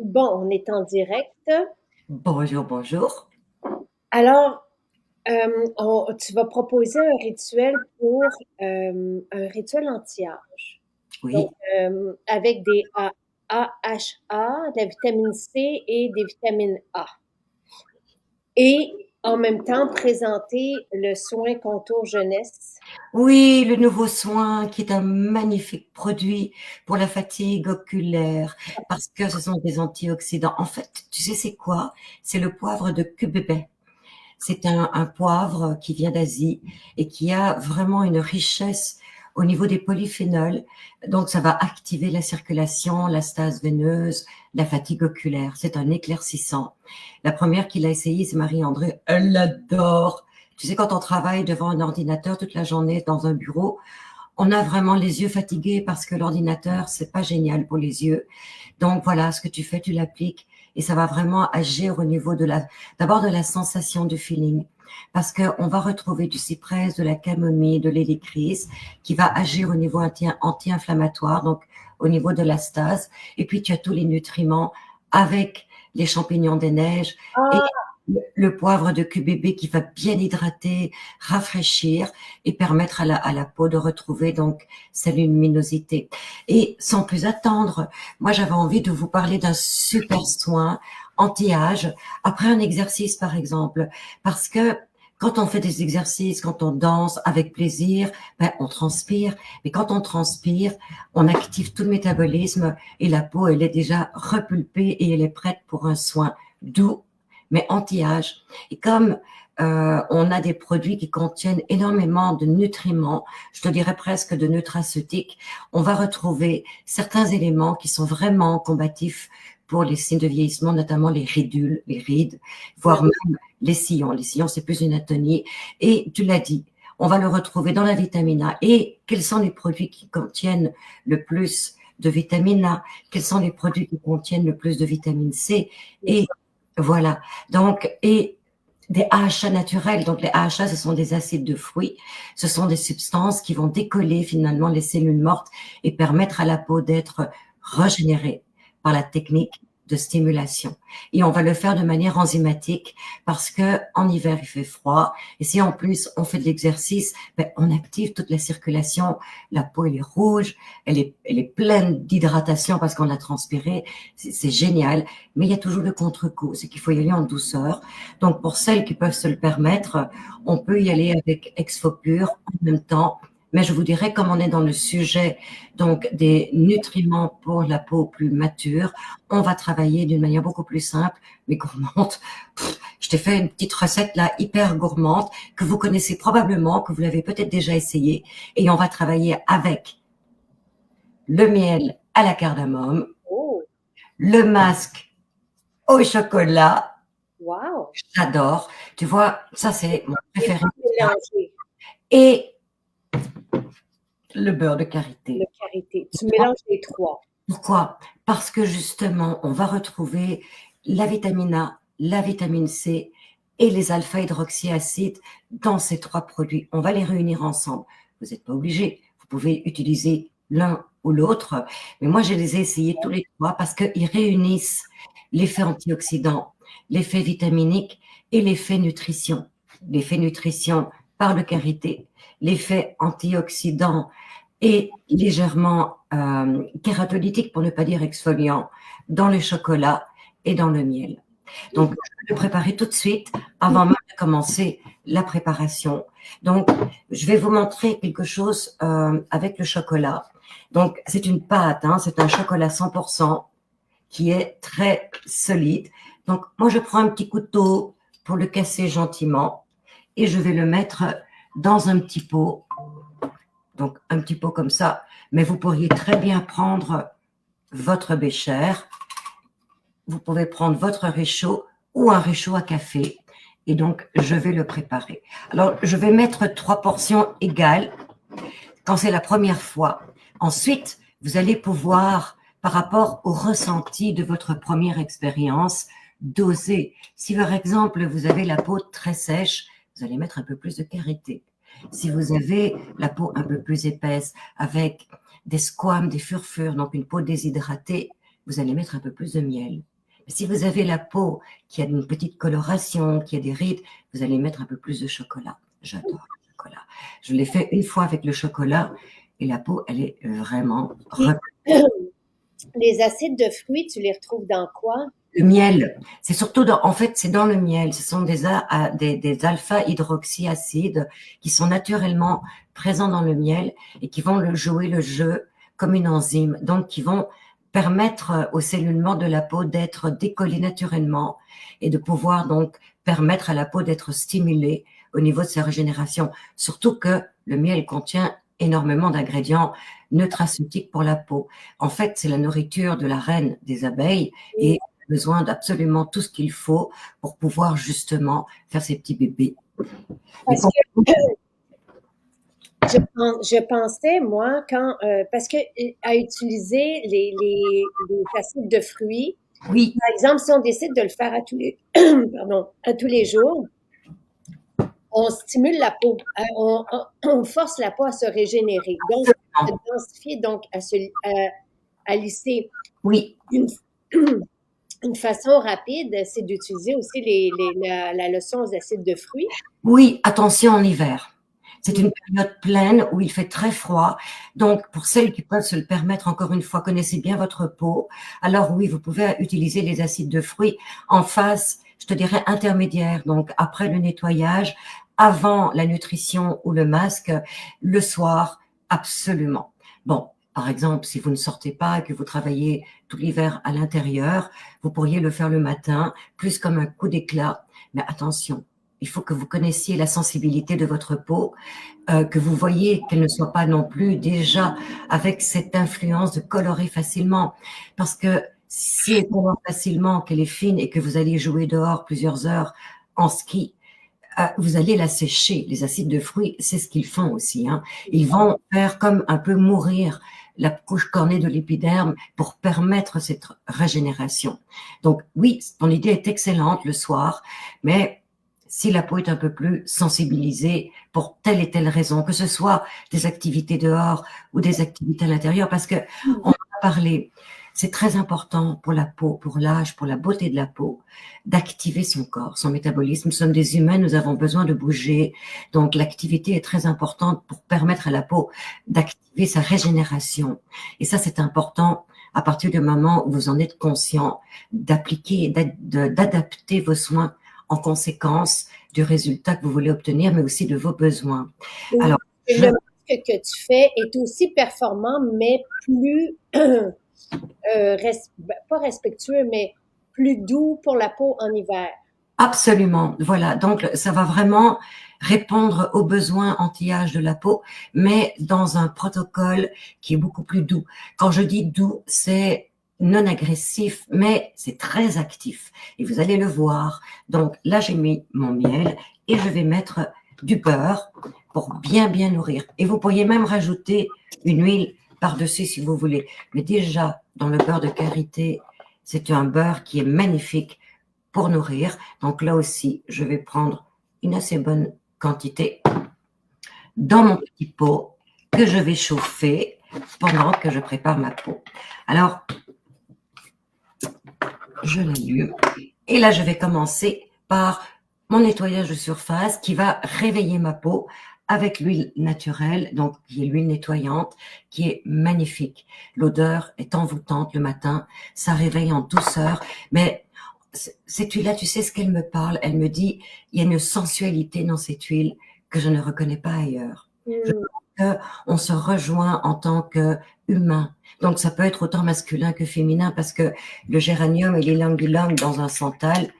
Bon, on est en direct. Bonjour, bonjour. Alors, tu vas proposer un rituel pour un rituel anti-âge. Donc, Oui, avec des AHA, de la vitamine C et des vitamines A. Et en même temps, présenter le soin Contour Jeunesse. oui, le nouveau soin qui est un magnifique produit pour la fatigue oculaire parce que ce sont des antioxydants. En fait, tu sais c'est quoi? C'est le poivre de Cubébé. C'est un poivre qui vient d'Asie et qui a vraiment une richesse au niveau des polyphénols. Donc, ça va activer la circulation, la stase veineuse, la fatigue oculaire. C'est un éclaircissant. La première qui l'a essayé, c'est Marie-André. Elle l'adore. Tu sais, quand on travaille devant un ordinateur toute la journée dans un bureau, on a vraiment les yeux fatigués parce que l'ordinateur, c'est pas génial pour les yeux. Donc voilà, ce que tu fais, tu l'appliques et ça va vraiment agir au niveau d'abord de la sensation du feeling. Parce qu'on va retrouver du cyprès, de la camomille, de l'hélicris qui va agir au niveau anti-inflammatoire, donc au niveau de la stase. Et puis tu as tous les nutriments avec les champignons des neiges et Ah, le poivre de QBB qui va bien hydrater, rafraîchir et permettre à la peau de retrouver donc sa luminosité. Et sans plus attendre, moi j'avais envie de vous parler d'un super soin anti-âge après un exercice par exemple, parce que quand on fait des exercices, quand on danse avec plaisir, ben, on transpire. Mais quand on transpire, on active tout le métabolisme et la peau, elle est déjà repulpée et elle est prête pour un soin doux mais anti-âge. Et comme on a des produits qui contiennent énormément de nutriments, je te dirais presque de nutraceutiques, on va retrouver certains éléments qui sont vraiment combatifs pour les signes de vieillissement, notamment les ridules, les rides, voire ouais. même les sillons. Les sillons, c'est plus une atonie. Et tu l'as dit, on va le retrouver dans la vitamine A. Et quels sont les produits qui contiennent le plus de vitamine A? Quels sont les produits qui contiennent le plus de vitamine C? Et voilà. Donc, et des AHA naturels. Donc, les AHA, ce sont des acides de fruits. Ce sont des substances qui vont décoller finalement les cellules mortes et permettre à la peau d'être régénérée par la technique de stimulation. Et on va le faire de manière enzymatique parce que en hiver, il fait froid. Et si en plus, on fait de l'exercice, ben, on active toute la circulation. La peau, elle est rouge. Elle est pleine d'hydratation parce qu'on a transpiré. C'est génial. Mais il y a toujours le contre-coup. C'est qu'il faut y aller en douceur. Donc, pour celles qui peuvent se le permettre, on peut y aller avec Exfopur en même temps. Mais je vous dirais, comme on est dans le sujet donc des nutriments pour la peau plus mature, on va travailler d'une manière beaucoup plus simple, mais gourmande. Je t'ai fait une petite recette là hyper gourmande que vous connaissez probablement, que vous l'avez peut-être déjà essayé, et on va travailler avec le miel à la cardamome, Oh, le masque au chocolat. wow. J'adore. Tu vois, ça c'est mon Et préféré. pas mélanger Et le beurre de le karité. karité. Tu mélanges les trois. Pourquoi? Parce que justement, on va retrouver la vitamine A, la vitamine C et les alpha-hydroxyacides dans ces trois produits. On va les réunir ensemble. Vous n'êtes pas obligé. Vous pouvez utiliser l'un ou l'autre. Mais moi, je les ai essayés tous les trois parce qu'ils réunissent l'effet antioxydant, l'effet vitaminique et l'effet nutrition. L'effet nutrition par le karité, l'effet antioxydant et légèrement kératolytique, pour ne pas dire exfoliant, dans le chocolat et dans le miel. Donc, je vais le préparer tout de suite avant même de commencer la préparation. Donc, je vais vous montrer quelque chose avec le chocolat. Donc, c'est une pâte, hein, c'est un chocolat 100% qui est très solide. Donc, moi, je prends un petit couteau pour le casser gentiment et je vais le mettre dans un petit pot, donc un petit pot comme ça, mais vous pourriez très bien prendre votre bécher, vous pouvez prendre votre réchaud ou un réchaud à café, et donc je vais le préparer. Alors, je vais mettre 3 portions égales quand c'est la première fois. Ensuite, vous allez pouvoir, par rapport au ressenti de votre première expérience, doser. Si par exemple, vous avez la peau très sèche, vous allez mettre un peu plus de karité. Si vous avez la peau un peu plus épaisse, avec des squames, des furfures, donc une peau déshydratée, vous allez mettre un peu plus de miel. Si vous avez la peau qui a une petite coloration, qui a des rides, vous allez mettre un peu plus de chocolat. J'adore le chocolat. Je l'ai fait une fois avec le chocolat et la peau, elle est vraiment... Les acides de fruits, tu les retrouves dans quoi? Le miel, c'est surtout en fait, c'est dans le miel. Ce sont des alpha-hydroxyacides qui sont naturellement présents dans le miel et qui vont jouer le jeu comme une enzyme. Donc, qui vont permettre aux cellules mortes de la peau d'être décollées naturellement et de pouvoir donc permettre à la peau d'être stimulée au niveau de sa régénération. Surtout que le miel contient énormément d'ingrédients nutraceutiques pour la peau. En fait, c'est la nourriture de la reine des abeilles et besoin d'absolument tout ce qu'il faut pour pouvoir justement faire ces petits bébés. Parce que je pensais, moi, parce que à utiliser les acides de fruits, oui, par exemple, si on décide de le faire pardon, à tous les jours, on stimule la peau, on force la peau à se régénérer, donc à se densifier, donc à lisser. Oui. Une façon rapide, c'est d'utiliser aussi la lotion aux acides de fruits. Oui, attention en hiver. C'est une période pleine où il fait très froid. Donc, pour celles qui peuvent se le permettre, encore une fois, connaissez bien votre peau. Alors oui, vous pouvez utiliser les acides de fruits en phase, je te dirais, intermédiaire. Donc, après le nettoyage, avant la nutrition ou le masque, le soir, absolument. Bon, par exemple, si vous ne sortez pas et que vous travaillez tout l'hiver à l'intérieur, vous pourriez le faire le matin, plus comme un coup d'éclat. Mais attention, il faut que vous connaissiez la sensibilité de votre peau, que vous voyez qu'elle ne soit pas non plus déjà avec cette influence de colorer facilement. Parce que si elle colore facilement, qu'elle est fine et que vous allez jouer dehors plusieurs heures en ski, vous allez la sécher. Les acides de fruits, c'est ce qu'ils font aussi. Hein. Ils vont faire comme un peu mourir la couche cornée de l'épiderme pour permettre cette régénération. Donc oui, ton idée est excellente le soir, mais si la peau est un peu plus sensibilisée pour telle et telle raison, que ce soit des activités dehors ou des activités à l'intérieur, parce que on a parlé, c'est très important pour la peau, pour l'âge, pour la beauté de la peau, d'activer son corps, son métabolisme. Nous sommes des humains, nous avons besoin de bouger. Donc, l'activité est très importante pour permettre à la peau d'activer sa régénération. Et ça, c'est important à partir du moment où vous en êtes conscient, d'appliquer, d'adapter vos soins en conséquence du résultat que vous voulez obtenir, mais aussi de vos besoins. Oui. Alors, le masque que tu fais est aussi performant, mais plus, pas respectueux, mais plus doux pour la peau en hiver. Absolument, voilà. Donc, ça va vraiment répondre aux besoins anti-âge de la peau, mais dans un protocole qui est beaucoup plus doux. Quand je dis doux, c'est non agressif, mais c'est très actif. Et vous allez le voir. Donc là, j'ai mis mon miel et je vais mettre du beurre pour bien nourrir. Et vous pourriez même rajouter une huile par-dessus si vous voulez. Mais déjà, dans le beurre de karité, c'est un beurre qui est magnifique pour nourrir. Donc là aussi, je vais prendre une assez bonne quantité dans mon petit pot que je vais chauffer pendant que je prépare ma peau. Alors, je l'allume. Et là, je vais commencer par mon nettoyage de surface qui va réveiller ma peau avec l'huile naturelle, donc qui est l'huile nettoyante, qui est magnifique. L'odeur est envoûtante le matin, ça réveille en douceur, mais cette huile-là, tu sais ce qu'elle me parle? Elle me dit, il y a une sensualité dans cette huile que je ne reconnais pas ailleurs. Je pense qu'on se rejoint en tant qu'humain. Donc, ça peut être autant masculin que féminin parce que le géranium et l'ylang-ylang dans un santal,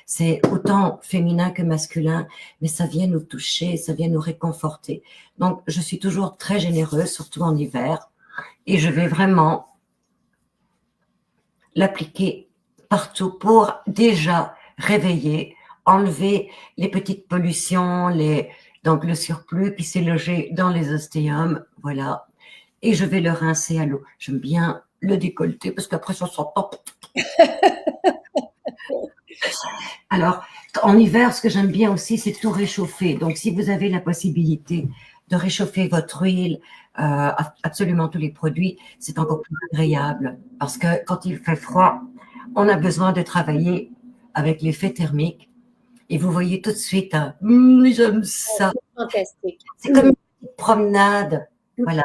c'est autant féminin que masculin, mais ça vient nous toucher, ça vient nous réconforter. Donc, je suis toujours très généreuse, surtout en hiver, et je vais vraiment l'appliquer partout pour déjà réveiller, enlever les petites pollutions, donc le surplus qui s'est logé dans les ostéums, voilà. Et je vais le rincer à l'eau. J'aime bien le décolleter parce qu'après ça sent top. Alors, en hiver, ce que j'aime bien aussi, c'est tout réchauffer. Donc, si vous avez la possibilité de réchauffer votre huile, absolument tous les produits, c'est encore plus agréable. Parce que quand il fait froid, on a besoin de travailler avec l'effet thermique. Et vous voyez tout de suite, j'aime ça. C'est fantastique. C'est comme une petite promenade. Voilà.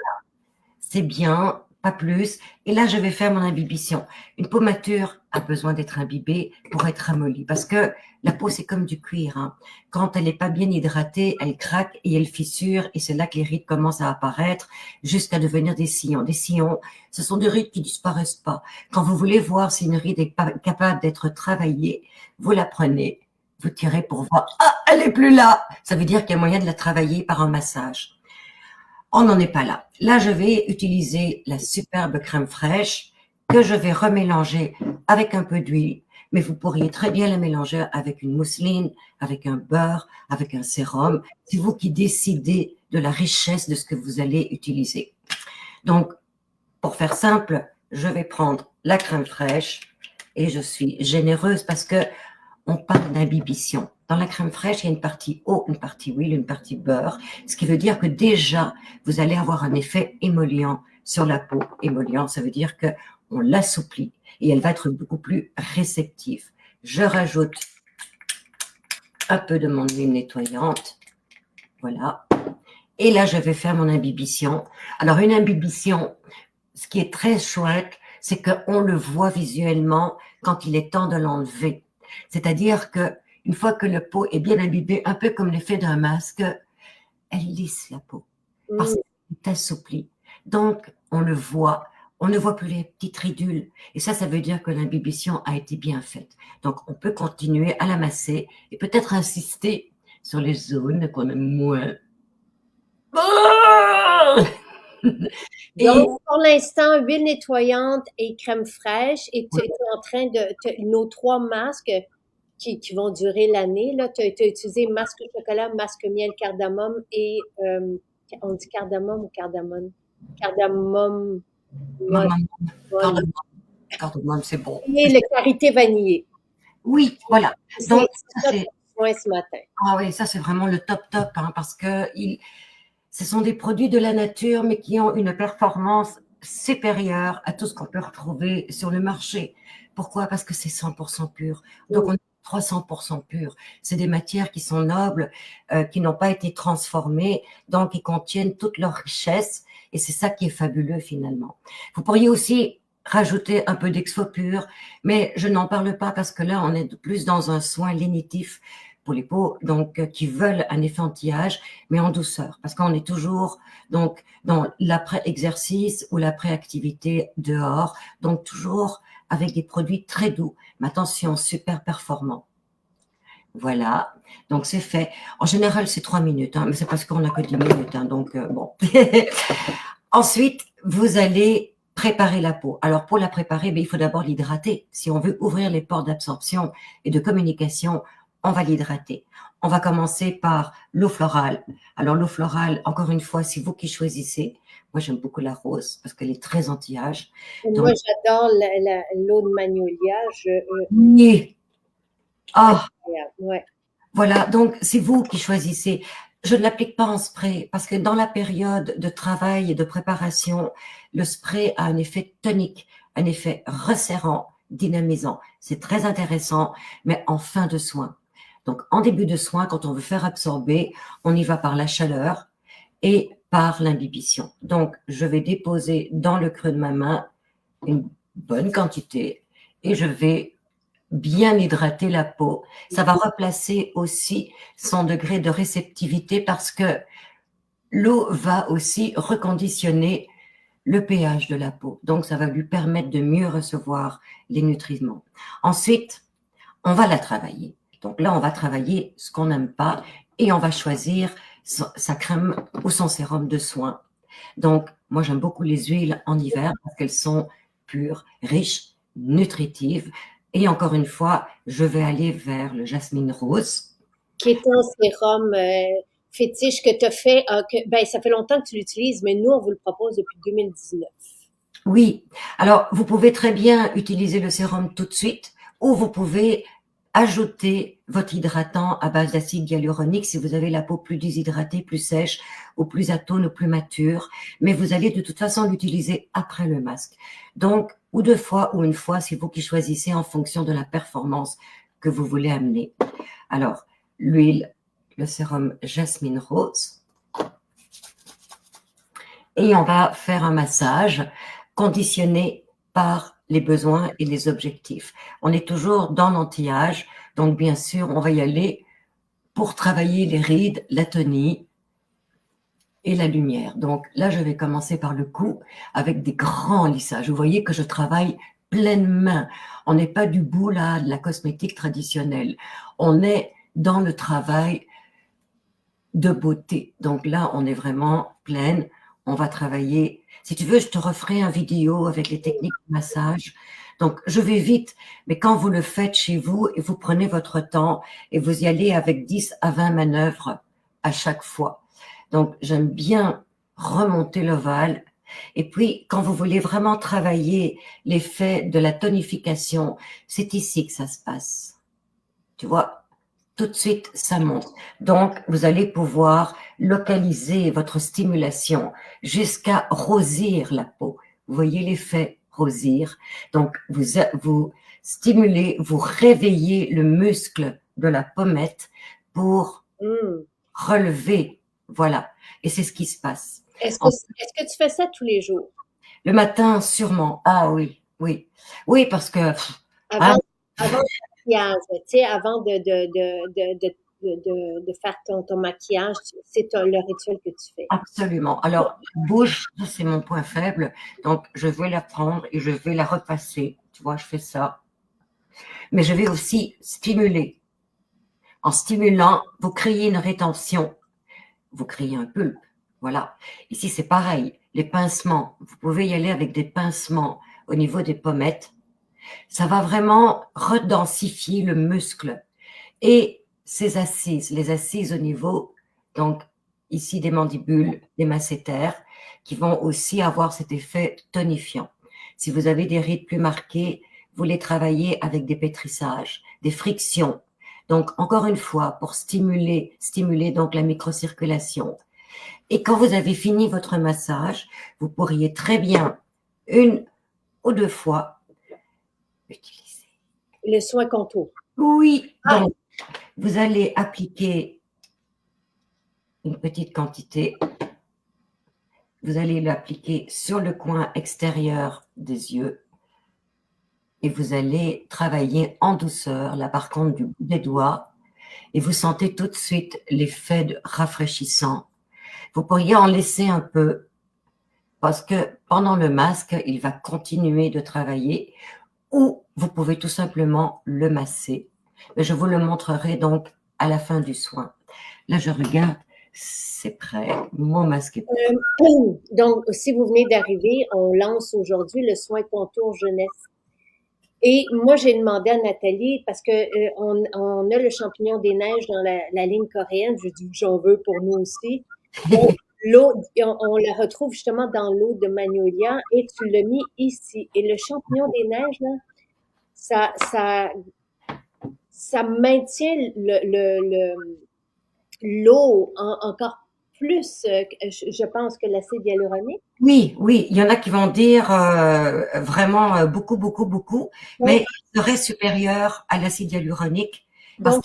C'est bien, pas plus. Et là, je vais faire mon imbibition. Une peau mature a besoin d'être imbibée pour être ramollie. Parce que la peau, c'est comme du cuir. Hein. Quand elle n'est pas bien hydratée, elle craque et elle fissure. Et c'est là que les rides commencent à apparaître jusqu'à devenir des sillons. Des sillons, ce sont des rides qui disparaissent pas. Quand vous voulez voir si une ride est pas capable d'être travaillée, vous la prenez, vous tirez pour voir. Ah, elle est plus là. Ça veut dire qu'il y a moyen de la travailler par un massage. On n'en est pas là. Là, je vais utiliser la superbe crème fraîche que je vais remélanger avec un peu d'huile. Mais vous pourriez très bien la mélanger avec une mousseline, avec un beurre, avec un sérum. C'est vous qui décidez de la richesse de ce que vous allez utiliser. Donc, pour faire simple, je vais prendre la crème fraîche et je suis généreuse parce que on parle d'imbibition. Dans la crème fraîche, il y a une partie eau, une partie huile, une partie beurre, ce qui veut dire que déjà, vous allez avoir un effet émollient sur la peau. Émollient, ça veut dire que on l'assouplit et elle va être beaucoup plus réceptive. Je rajoute un peu de mon huile nettoyante. Voilà. Et là, je vais faire mon imbibition. Alors, une imbibition, ce qui est très chouette, c'est qu'on le voit visuellement quand il est temps de l'enlever. C'est-à-dire que une fois que la peau est bien imbibée, un peu comme l'effet d'un masque, elle lisse la peau parce qu'elle est assouplie. Donc, on le voit, on ne voit plus les petites ridules. Et ça veut dire que l'imbibition a été bien faite. Donc, on peut continuer à la masser et peut-être insister sur les zones qu'on aime moins. Donc, pour l'instant, huile nettoyante et crème fraîche. Et tu es en train nos 3 masques qui vont durer l'année. Là, tu as utilisé masque chocolat, masque miel, cardamome et on dit cardamome ou cardamone? Cardamome. Cardamome, c'est bon. Et le karité vanillé. Oui, voilà. Donc, ça, c'est ce matin. Ah oui, ça c'est vraiment le top hein, parce que ce sont des produits de la nature mais qui ont une performance supérieure à tout ce qu'on peut retrouver sur le marché. Pourquoi? Parce que c'est 100% pur. Donc on est 300% pur. C'est des matières qui sont nobles, qui n'ont pas été transformées, donc qui contiennent toute leur richesse et c'est ça qui est fabuleux finalement. Vous pourriez aussi rajouter un peu d'exfo pur, mais je n'en parle pas parce que là on est plus dans un soin lénitif pour les peaux donc qui veulent un effet anti-âge, mais en douceur, parce qu'on est toujours donc dans l'après-exercice ou l'après-activité dehors, donc toujours avec des produits très doux, mais attention, super performants. Voilà, donc c'est fait. En général, c'est 3 minutes, hein, mais c'est parce qu'on n'a que 10 minutes, hein, donc bon. Ensuite, vous allez préparer la peau. Alors, pour la préparer, il faut d'abord l'hydrater. Si on veut ouvrir les ports d'absorption et de communication, on va l'hydrater. On va commencer par l'eau florale. Alors, l'eau florale, encore une fois, c'est vous qui choisissez. Moi, j'aime beaucoup la rose parce qu'elle est très anti-âge. Moi, j'adore l'eau de magnolia. Oui. Ah, ouais. Voilà, donc c'est vous qui choisissez. Je ne l'applique pas en spray parce que dans la période de travail et de préparation, le spray a un effet tonique, un effet resserrant, dynamisant. C'est très intéressant, mais en fin de soin. Donc, en début de soin, quand on veut faire absorber, on y va par la chaleur et par l'imbibition. Donc, je vais déposer dans le creux de ma main une bonne quantité et je vais bien hydrater la peau. Ça va replacer aussi son degré de réceptivité parce que l'eau va aussi reconditionner le pH de la peau. Donc, ça va lui permettre de mieux recevoir les nutriments. Ensuite, on va la travailler. Donc là, on va travailler ce qu'on n'aime pas et on va choisir sa crème ou son sérum de soin. Donc, moi, j'aime beaucoup les huiles en hiver parce qu'elles sont pures, riches, nutritives. Et encore une fois, je vais aller vers le jasmine rose. Qui est un sérum fétiche que tu as fait. Ça fait longtemps que tu l'utilises, mais nous, on vous le propose depuis 2019. Oui. Alors, vous pouvez très bien utiliser le sérum tout de suite ou vous pouvez ajouter votre hydratant à base d'acide hyaluronique si vous avez la peau plus déshydratée, plus sèche ou plus atone ou plus mature. Mais vous allez de toute façon l'utiliser après le masque. Donc, ou 2 fois ou 1 fois, c'est vous qui choisissez en fonction de la performance que vous voulez amener. Alors, l'huile, le sérum Jasmine Rose. Et on va faire un massage conditionné par les besoins et les objectifs. On est toujours dans l'anti-âge, donc bien sûr, on va y aller pour travailler les rides, la tonie et la lumière. Donc là, je vais commencer par le cou avec des grands lissages. Vous voyez que je travaille pleine main. On n'est pas du bout là de la cosmétique traditionnelle. On est dans le travail de beauté. Donc là, on est vraiment pleine. On va travailler. Si tu veux, je te referai un vidéo avec les techniques de massage. Donc, je vais vite, mais quand vous le faites chez vous et vous prenez votre temps et vous y allez avec 10 à 20 manœuvres à chaque fois. Donc, j'aime bien remonter l'ovale. Et puis, quand vous voulez vraiment travailler l'effet de la tonification, c'est ici que ça se passe. Tu vois, tout de suite, ça monte. Donc, vous allez pouvoir localiser votre stimulation jusqu'à rosir la peau. Vous voyez l'effet rosir. Donc, vous stimulez, vous réveillez le muscle de la pommette pour relever. Voilà. Et c'est ce qui se passe. Est-ce que tu fais ça tous les jours? Le matin, sûrement. Ah oui, oui. Oui, parce que... Avant le maquillage, tu sais, avant de faire ton maquillage, c'est le rituel que tu fais. Absolument. Alors, bouche, c'est mon point faible. Donc, je vais la prendre et je vais la repasser. Tu vois, je fais ça. Mais je vais aussi stimuler. En stimulant, vous créez une rétention. Vous créez un pulpe. Voilà. Ici, c'est pareil. Les pincements. Vous pouvez y aller avec des pincements au niveau des pommettes. Ça va vraiment redensifier le muscle. Et ces assises, les assises au niveau, donc, ici des mandibules, des masséters, qui vont aussi avoir cet effet tonifiant. Si vous avez des rides plus marquées, vous les travaillez avec des pétrissages, des frictions. Donc, encore une fois, pour stimuler donc la microcirculation. Et quand vous avez fini votre massage, vous pourriez très bien, 1 ou 2 fois, utiliser le soin contour. Oui, donc, vous allez appliquer une petite quantité. Vous allez l'appliquer sur le coin extérieur des yeux et vous allez travailler en douceur, là par contre du bout des doigts, et vous sentez tout de suite l'effet rafraîchissant. Vous pourriez en laisser un peu parce que pendant le masque, il va continuer de travailler, ou vous pouvez tout simplement le masser. Mais je vous le montrerai donc à la fin du soin. Là, je regarde. C'est prêt. Mon masque est prêt. Donc, si vous venez d'arriver, on lance aujourd'hui le soin contour jeunesse. Et moi, j'ai demandé à Nathalie, parce que on a le champignon des neiges dans la ligne coréenne. Je dis, j'en veux pour nous aussi. Donc, l'eau, on la retrouve justement dans l'eau de magnolia et tu l'as mis ici. Et le champignon des neiges, là, ça maintient l'eau encore plus, je pense, que l'acide hyaluronique. Oui, oui, il y en a qui vont dire vraiment beaucoup, beaucoup, beaucoup, mais il serait supérieur à l'acide hyaluronique. Donc,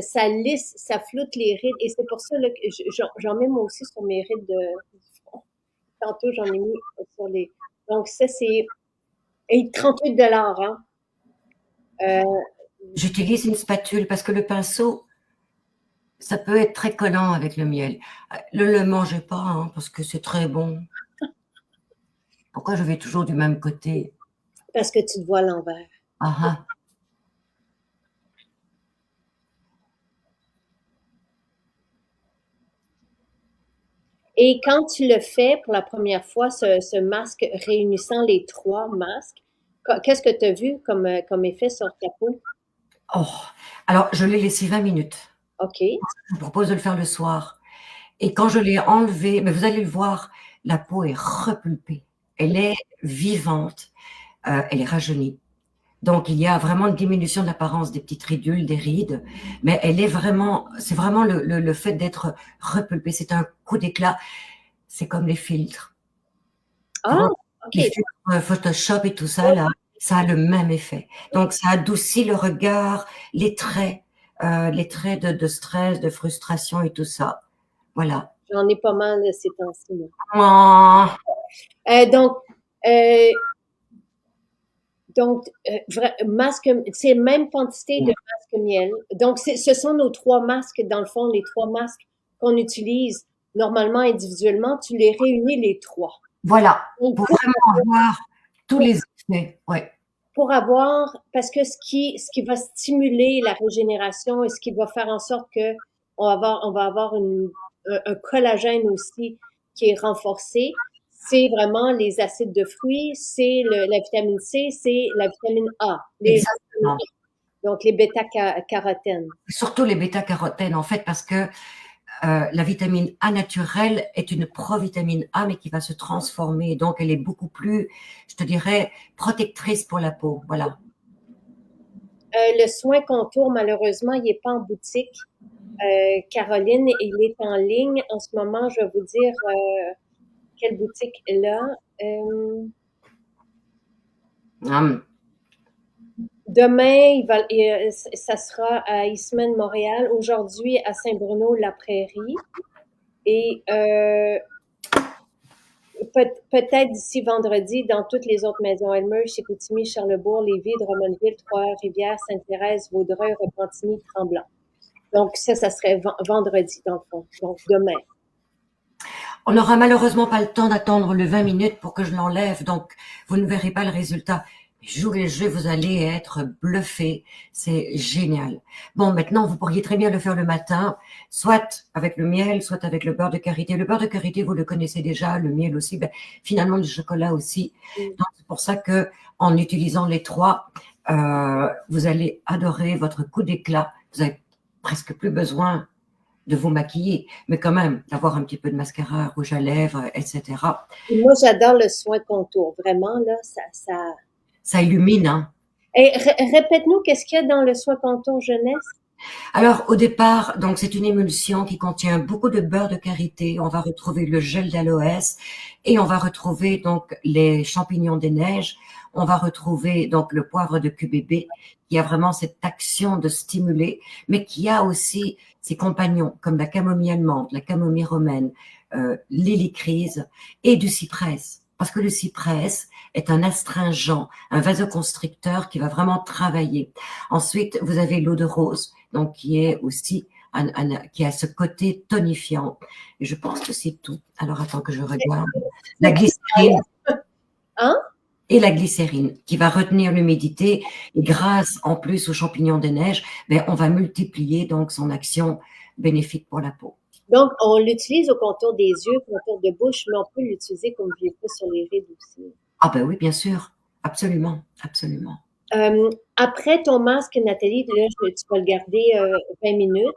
ça lisse, ça floute les rides. Et c'est pour ça là, que j'en mets moi aussi sur mes rides de front. Tantôt, j'en ai mis sur les. Donc, ça, c'est 38 hein. J'utilise une spatule parce que le pinceau, ça peut être très collant avec le miel. Ne le mangez pas, hein, parce que c'est très bon. Pourquoi je vais toujours du même côté? Parce que tu te vois à l'envers. Ah ah. Et quand tu le fais pour la première fois, ce masque réunissant les 3 masques, qu'est-ce que tu as vu comme effet sur ta peau? Oh, alors je l'ai laissé 20 minutes. OK. Je vous propose de le faire le soir. Et quand je l'ai enlevé, mais vous allez le voir, la peau est repulpée. Elle est vivante, elle est rajeunie. Donc, il y a vraiment une diminution de l'apparence des petites ridules, des rides, mais elle est vraiment, c'est vraiment le fait d'être repulpée. C'est un coup d'éclat. C'est comme les filtres. Ah, OK. Les filtres Photoshop et tout ça, là, ça a le même effet. Donc, ça adoucit le regard, les traits de stress, de frustration et tout ça. Voilà. J'en ai pas mal ces temps-ci, moi. Oh, Donc, euh, masque, c'est même quantité de masque miel. Donc, ce sont nos trois masques, dans le fond, les trois masques qu'on utilise normalement individuellement. Tu les réunis les trois. voilà, Donc, pour vraiment avoir tous pour, les effets. Ouais. pour avoir, parce que ce qui va stimuler la régénération et ce qui va faire en sorte que on va avoir un collagène aussi qui est renforcé, c'est vraiment les acides de fruits, c'est la vitamine C, c'est la vitamine A, Exactement. donc les bêta-carotènes. Surtout les bêta-carotènes, en fait, parce que la vitamine A naturelle est une provitamine A, mais qui va se transformer. Donc, elle est beaucoup plus, je te dirais, protectrice pour la peau. Voilà. Le soin contour, malheureusement, il n'est pas en boutique. Caroline, il est en ligne. En ce moment, je vais vous dire quelle boutique là. Hum. Demain, ça sera à Eastman, Montréal. Aujourd'hui, à Saint-Bruno-la-Prairie. Et peut-être d'ici vendredi, dans toutes les autres maisons. Elmer, Chicoutimi, Charlebourg, Lévis, Drummondville, Trois-Rivières, Sainte-Thérèse, Vaudreuil, Repentigny, Tremblant. Donc, ça serait vendredi, dans le fond. Donc, demain. On n'aura malheureusement pas le temps d'attendre le 20 minutes pour que je l'enlève, donc vous ne verrez pas le résultat. Jouez le jeu, vous allez être bluffé. C'est génial. Bon, maintenant, vous pourriez très bien le faire le matin, soit avec le miel, soit avec le beurre de karité. Le beurre de karité, vous le connaissez déjà, le miel aussi, ben, finalement, du chocolat aussi. Donc, c'est pour ça que, en utilisant les trois, vous allez adorer votre coup d'éclat. Vous avez presque plus besoin de vous maquiller, mais quand même d'avoir un petit peu de mascara, rouge à lèvres, etc. Et moi, j'adore le soin contour. Vraiment, là, Ça illumine, hein. Et répète-nous, qu'est-ce qu'il y a dans le soin contour jeunesse? Alors, au départ, donc c'est une émulsion qui contient beaucoup de beurre de karité. On va retrouver le gel d'aloès et on va retrouver donc les champignons des neiges. On va retrouver donc le poivre de QBB qui a vraiment cette action de stimuler, mais qui a aussi ses compagnons comme la camomille allemande, la camomille romaine, l'hélicryse et du cyprès. Parce que le cyprès est un astringent, un vasoconstricteur qui va vraiment travailler. Ensuite, vous avez l'eau de rose, donc qui est aussi qui a ce côté tonifiant. Et je pense que c'est tout. Alors attends que je regarde. La glycérine. Hein? Et la glycérine qui va retenir l'humidité et grâce en plus aux champignons des neiges, ben, on va multiplier donc son action bénéfique pour la peau. Donc, on l'utilise au contour des yeux, contour de bouche, mais on peut l'utiliser comme je l'ai fait sur les rides aussi. Ah ben oui, bien sûr. Absolument, absolument. Après ton masque, Nathalie, là, tu vas le garder 20 minutes.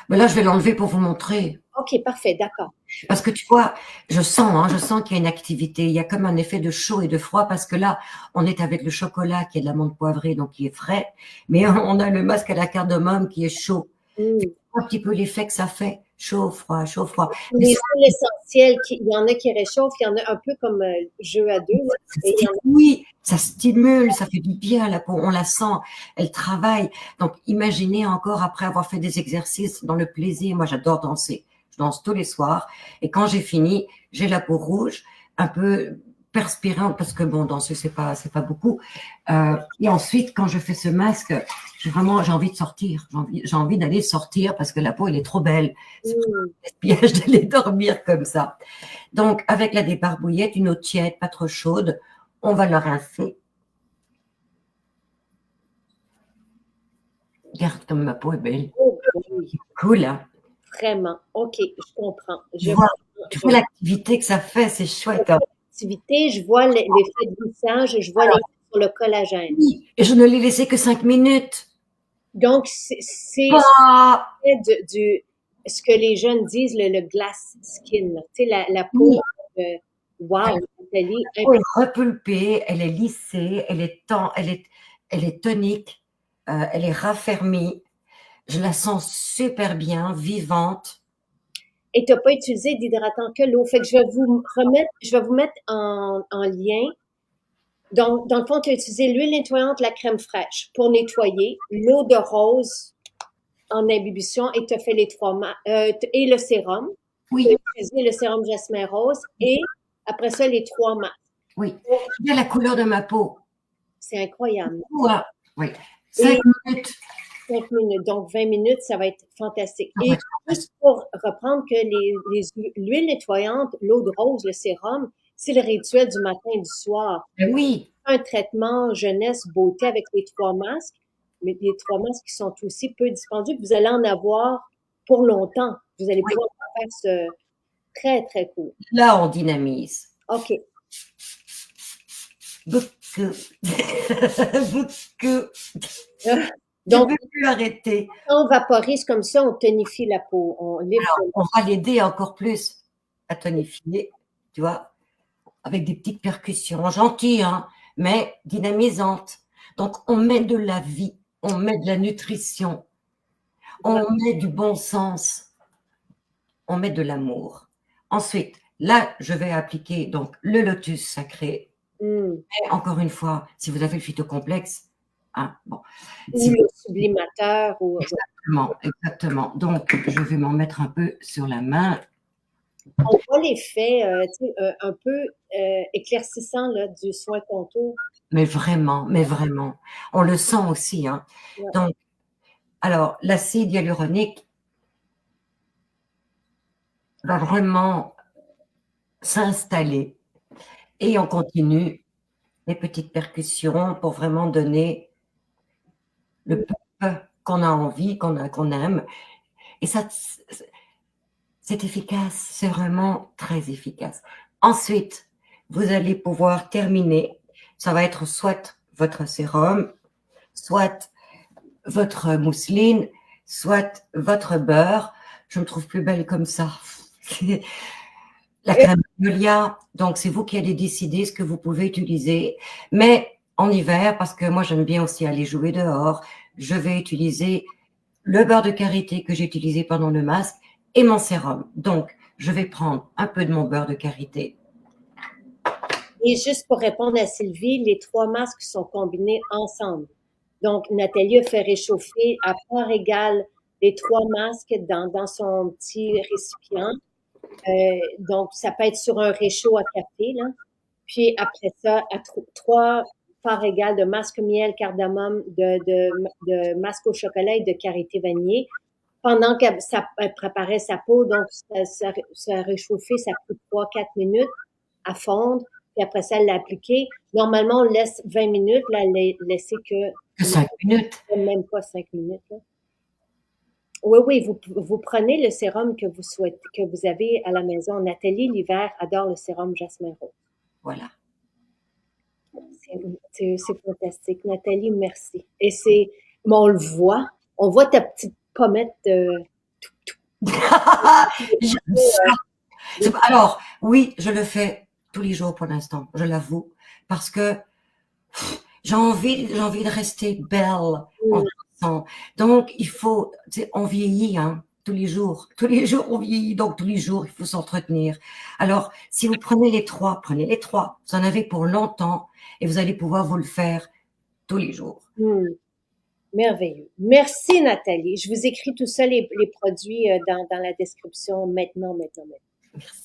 Mais là, je vais l'enlever pour vous montrer. OK, parfait, d'accord. Parce que tu vois, je sens qu'il y a une activité. Il y a comme un effet de chaud et de froid parce que là, on est avec le chocolat qui est de l'amande poivrée, donc qui est frais, mais on a le masque à la cardamome qui est chaud. Un petit peu l'effet que ça fait. Chaud, froid, chaud, froid. Les huiles essentielles, il y en a qui réchauffent, il y en a un peu comme jeu à deux. Oui, ça stimule, ça fait du bien à la peau, on la sent, elle travaille. Donc, imaginez encore après avoir fait des exercices dans le plaisir. Moi, j'adore danser. Je danse tous les soirs. Et quand j'ai fini, j'ai la peau rouge, un peu perspirante parce que bon, danser, c'est pas beaucoup. Et ensuite, quand je fais ce masque, j'ai envie de sortir. J'ai envie d'aller sortir parce que la peau, elle est trop belle. C'est un piège d'aller dormir comme ça. Donc, avec la débarbouillette, une eau tiède, pas trop chaude, on va le rincer. Regarde comme ma peau est belle. Oh, oui. Cool, hein? Vraiment. OK, je comprends. Tu vois l'activité que ça fait, c'est chouette. Hein? L'activité, je vois l'effet de glissage, je vois l'effet sur le collagène. Oui, et je ne l'ai laissé que 5 minutes. Donc, c'est ce que les jeunes disent, le glass skin. Tu sais, la peau, wow, Nathalie. Elle est repulpée, elle est lissée, elle est tonique, elle est raffermie. Je la sens super bien, vivante. et tu n'as pas utilisé d'hydratant que l'eau. Fait que je vais vous mettre en lien. Donc, dans le fond, tu as utilisé l'huile nettoyante, la crème fraîche pour nettoyer, l'eau de rose en imbibition et tu as fait les et le sérum. Tu as Oui, utilisé le sérum jasmin rose et après ça, les 3 masques. oui. Il y a la couleur de ma peau. C'est incroyable. Ouah, oui. Et 5 minutes. 5 minutes, donc 20 minutes, ça va être fantastique. Ça va Et être juste pour reprendre que l'huile nettoyante, l'eau de rose, le sérum, c'est le rituel du matin et du soir. oui, Un traitement jeunesse beauté avec les 3 masques, mais les 3 masques qui sont aussi peu dispendieux, vous allez en avoir pour longtemps. Vous allez oui. pouvoir faire ce très, très cool. Là, on dynamise. OK. Beaucoup. Beaucoup. Je Donc, ne peux plus arrêter. quand on vaporise comme ça, on tonifie la peau. On lifte. Alors, on va l'aider encore plus à tonifier, tu vois, avec des petites percussions gentilles, hein, mais dynamisantes. Donc, on met de la vie, on met de la nutrition, on met du bon sens, on met de l'amour. Ensuite, là, je vais appliquer donc le lotus sacré. Et encore une fois, si vous avez le phytocomplexe, hein, bon. Ou le sublimateur. Exactement, exactement. Donc, je vais m'en mettre un peu sur la main. On voit l'effet un peu éclaircissant là, du soin contour. Mais vraiment. On le sent aussi, hein. Ouais. Donc, alors, l'acide hyaluronique va vraiment s'installer et on continue les petites percussions pour vraiment donner le peu qu'on a envie, qu'on aime. Et ça, c'est efficace, c'est vraiment très efficace. Ensuite, vous allez pouvoir terminer. Ça va être soit votre sérum, soit votre mousseline, soit votre beurre. Je me trouve plus belle comme ça. La crème Magnolia, donc c'est vous qui allez décider ce que vous pouvez utiliser. Mais en hiver, parce que moi j'aime bien aussi aller jouer dehors, je vais utiliser le beurre de karité que j'ai utilisé pendant le masque et mon sérum. Donc, je vais prendre un peu de mon beurre de karité. Et juste pour répondre à Sylvie, les 3 masques sont combinés ensemble. Donc, Nathalie a fait réchauffer à part égale les 3 masques dans son petit récipient. Donc, ça peut être sur un réchaud à café, là. Puis après ça, à 3 parts égales de masque miel, cardamome, de masque au chocolat et de karité vanillé. Pendant qu'elle préparait sa peau, donc ça réchauffait, ça a pris 3-4 minutes à fondre. Puis après ça, elle l'a appliqué. Normalement, on laisse 20 minutes, là, laisser que 5 minutes. même pas 5 minutes. Là. Oui, vous prenez le sérum que vous souhaitez, que vous avez à la maison. Nathalie, l'hiver, adore le sérum jasmin rose. Voilà. C'est fantastique. Nathalie, merci. Et mais on le voit. On voit ta petite pommette. J'aime ça. Alors, oui, je le fais tous les jours pour l'instant, je l'avoue, parce que j'ai envie de rester belle en passant. Donc, il faut, on vieillit, hein, tous les jours, on vieillit, donc tous les jours, il faut s'entretenir. Alors, si vous prenez les 3, prenez les 3, vous en avez pour longtemps et vous allez pouvoir vous le faire tous les jours. Merveilleux. Merci, Nathalie. Je vous écris tout ça, les produits dans la description maintenant. Merci.